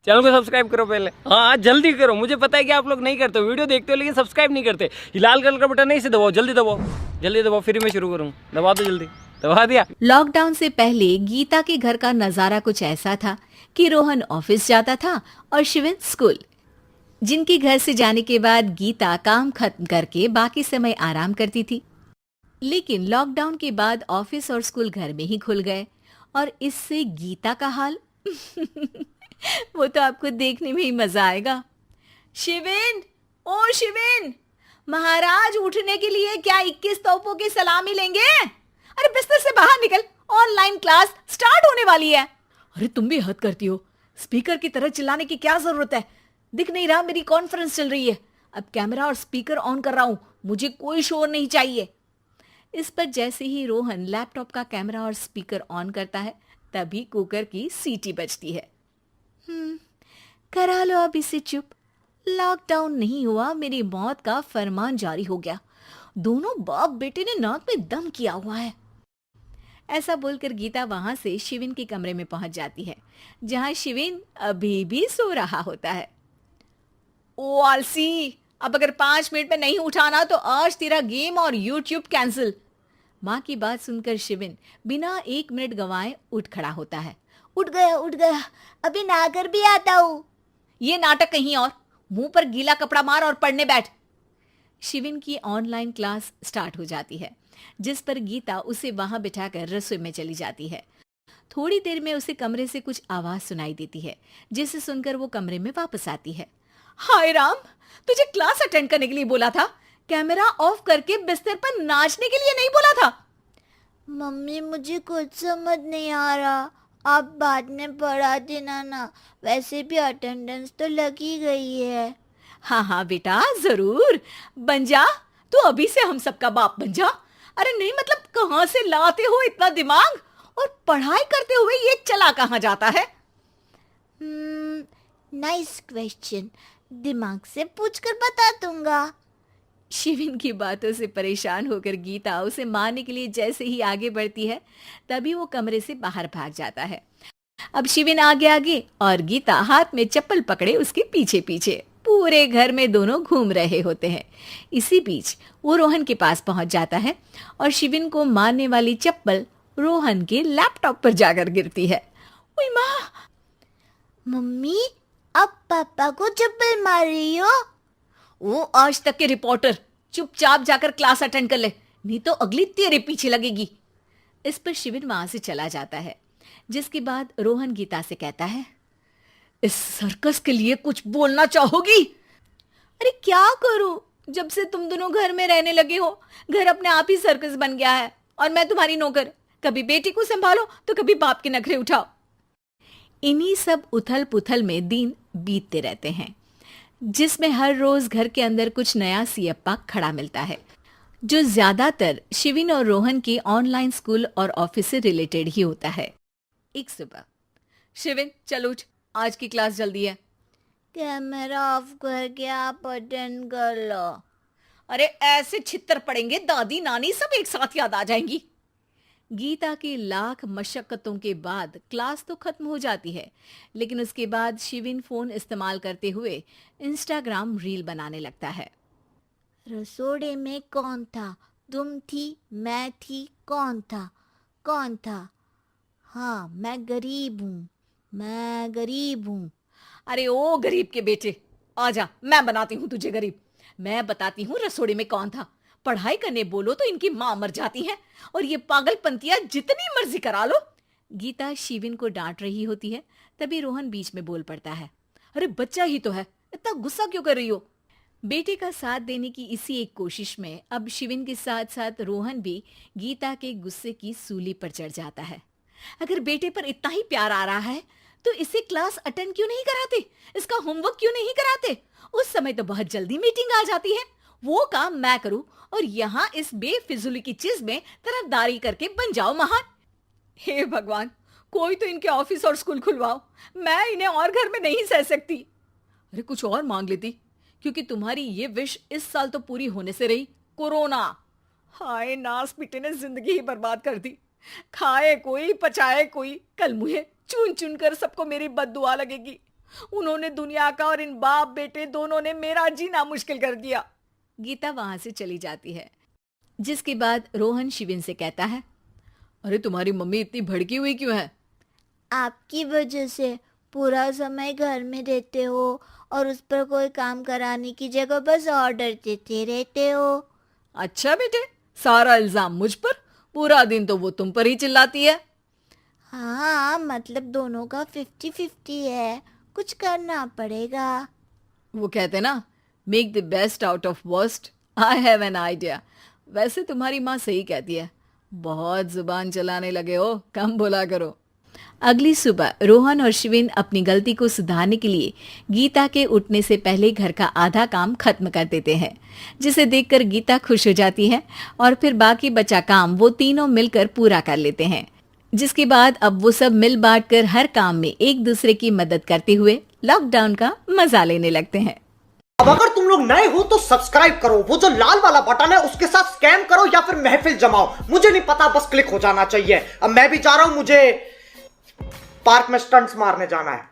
Channel को subscribe करो पहले। हाँ जल्दी करो, मुझे पता है कि आप लोग नहीं करते हो, वीडियो देखते हो लेकिन सब्सक्राइब नहीं करते। ये लाल कलर का बटन नहीं से दबाओ, जल्दी दबाओ, जल्दी दबाओ, फिर मैं शुरू करूँ। दबा दो जल्दी, दबा दिया। लॉकडाउन से पहले गीता के घर का नजारा कुछ ऐसा था कि रोहन ऑफिस जाता था और शिविन स्कूल। जिनके घर से जाने के बाद गीता काम खत्म करके बाकी समय आराम करती थी। लेकिन लॉकडाउन के बाद ऑफिस और स्कूल घर में ही खुल गए और इससे गीता का हाल वो तो आपको देखने में ही मजा आएगा। शिविन, ओ शिविन, महाराज उठने के लिए क्या 21 तोपों की सलामी लेंगे? अरे बिस्तर से बाहर निकल, ऑनलाइन क्लास स्टार्ट होने वाली है। अरे तुम भी हद करती हो, स्पीकर की तरह चिल्लाने की क्या जरूरत है? दिख नहीं रहा मेरी कॉन्फ्रेंस चल रही है। अब कैमरा और स्पीकर ऑन कर रहा हूं, मुझे कोई शोर नहीं चाहिए। इस पर जैसे ही रोहन लैपटॉप का कैमरा और स्पीकर ऑन करता है तभी कुकर की सीटी बजती है। करा लो अब इसे चुप। लॉकडाउन नहीं हुआ, मेरी मौत का फरमान जारी हो गया। दोनों बाप बेटे ने नाक में दम किया हुआ है। ऐसा बोलकर गीता वहां से शिविन के कमरे में पहुंच जाती है, जहां शिविन अभी भी सो रहा होता है। ओ आलसी, अब अगर 5 मिनट में नहीं उठाना तो आज तेरा गेम और यूट्यूब कैंसिल। माँ की बात सुनकर शिविन बिना 1 मिनट गंवाए उठ खड़ा होता है। उठ गया, अभी नहाकर भी आता हूँ। ये नाटक कहीं और, मुंह पर गीला कपड़ा मार और पढ़ने बैठ। शिविन की ऑनलाइन क्लास स्टार्ट हो जाती है, जिस पर गीता उसे वहां बिठाकर रसोई में चली जाती है। थोड़ी देर में उसे कमरे से कुछ आवाज सुनाई देती है, जिसे सुनकर वो कमरे में वापस आती है। हाय राम, तुझे क्लास अटेंड करने के लिए बोला था, कैमरा ऑफ करके बिस्तर पर नाचने के लिए नहीं बोला था। मम्मी मुझे कुछ समझ नहीं आ रहा, आप बाद में पढ़ा देना ना, वैसे भी अटेंडेंस तो लगी गई है। हाँ हाँ बेटा, जरूर बन जा, तू अभी से हम सबका बाप बन जा। अरे नहीं मतलब कहाँ से लाते हो इतना दिमाग, और पढ़ाई करते हुए ये चला कहाँ जाता है? नाइस क्वेश्चन, दिमाग से पूछकर बता दूंगा। शिविन की बातों से परेशान होकर गीता उसे मारने के लिए जैसे ही आगे बढ़ती है तभी वो कमरे से बाहर भाग जाता है। अब शिविन आगे आगे और गीता हाथ में चप्पल पकड़े उसके पीछे पीछे पूरे घर में दोनों घूम रहे होते हैं। इसी बीच वो रोहन के पास पहुंच जाता है और शिविन को मारने वाली चप्पल रोहन के लैपटॉप पर जाकर गिरती है। ओए माँ! मम्मी, अब पापा को चप्पल मार रही हो? वो आज तक के रिपोर्टर, चुपचाप जाकर क्लास अटेंड कर ले, नहीं तो अगली तेरे पीछे लगेगी। इस पर शिविन वहां से चला जाता है, जिसके बाद रोहन गीता से कहता है, इस सर्कस के लिए कुछ बोलना चाहोगी? अरे क्या करूं, जब से तुम दोनों घर में रहने लगे हो, घर अपने आप ही सर्कस बन गया है और मैं तुम्हारी नौकर। कभी बेटी को संभालो तो कभी बाप के नखरे उठाओ। इन्हीं सब उथल पुथल में दिन बीतते रहते हैं, जिसमें हर रोज घर के अंदर कुछ नया सियप्पा खड़ा मिलता है, जो ज्यादातर शिविन और रोहन के ऑनलाइन स्कूल और ऑफिस से रिलेटेड ही होता है। एक सुबह, शिविन चल उठ, आज की क्लास जल्दी है। कैमरा ऑफ करके आप अटेंड कर लो। अरे ऐसे छित्तर पड़ेंगे, दादी नानी सब एक साथ याद आ जाएंगी। गीता की लाख मशक्कतों के बाद क्लास तो खत्म हो जाती है, लेकिन उसके बाद शिविन फोन इस्तेमाल करते हुए इंस्टाग्राम रील बनाने लगता है। रसोड़े में कौन था? तुम थी, मैं थी, कौन था? कौन था? हाँ, मैं गरीब हूँ। अरे ओ गरीब के बेटे, आजा, मैं बनाती हूँ तुझे गरीब। मैं बताती हूँ रसोड़े में कौन था। पढ़ाई करने बोलो तो इनकी माँ मर जाती है, और ये पागलपंतियां जितनी मर्जी करा लो। गीता शिविन को डांट रही होती है, तभी रोहन बीच में बोल पड़ता है। अरे बच्चा ही तो है, इतना गुस्सा क्यों कर रही हो? बेटे का साथ देने की इसी एक कोशिश में अब शिविन के साथ साथ रोहन भी गीता के गुस्से की सूली पर चढ़ जाता है। अगर बेटे पर इतना ही प्यार आ रहा है तो इसे क्लास अटेंड क्यों नहीं कराते, इसका होमवर्क क्यों नहीं कराते? उस समय तो बहुत जल्दी मीटिंग आ जाती है, वो काम मैं करूं और यहाँ इस बेफिजुली की चीज में तरफदारी करके बन जाओ महान। हे भगवान, कोई तो इनके ऑफिस और स्कूल खुलवाओ, मैं इन्हें और घर में नहीं सह सकती। अरे कुछ और मांग लेती, क्योंकि तुम्हारी ये विश इस साल तो पूरी होने से रही, कोरोना। हाय नास बेटे ने जिंदगी ही बर्बाद कर दी। खाए कोई पचाए कोई, कल मुझे चुन चुन कर सबको मेरी बद्दुआ लगेगी। उन्होंने दुनिया का और इन बाप बेटे दोनों ने मेरा जीना मुश्किल कर दिया। गीता वहां से चली जाती है, जिसके बाद रोहन शिविन से कहता है, अरे तुम्हारी मम्मी इतनी भड़की हुई क्यों है? आपकी वजह से पूरा समय घर में रहते हो और उस पर कोई काम कराने की जगह बस ऑर्डर देते रहते हो। अच्छा बेटे, सारा इल्जाम मुझ पर? पूरा दिन तो वो तुम पर ही चिल्लाती है। हाँ, मतलब दोनों का 50-50 है, कुछ करना पड़ेगा। वो कहते ना, make the best out of worst. I have an idea. वैसे तुम्हारी माँ सही कहती है, बहुत जुबान चलाने लगे हो, कम बोला करो। अगली सुबह रोहन और शिविन अपनी गलती को सुधारने के लिए गीता के उठने से पहले घर का आधा काम खत्म कर देते हैं, जिसे देखकर गीता खुश हो जाती है और फिर बाकी बचा काम वो तीनों मिलकर पूरा कर लेते हैं। जिसके बाद अब वो सब मिल बांट कर हर काम में एक दूसरे की मदद करते हुए लॉकडाउन का मजा लेने लगते हैं। अब अगर तुम लोग नए हो तो सब्सक्राइब करो, वो जो लाल वाला बटन है उसके साथ स्कैम करो या फिर महफिल जमाओ, मुझे नहीं पता, बस क्लिक हो जाना चाहिए। अब मैं भी जा रहा हूं, मुझे पार्क में स्टंट्स मारने जाना है।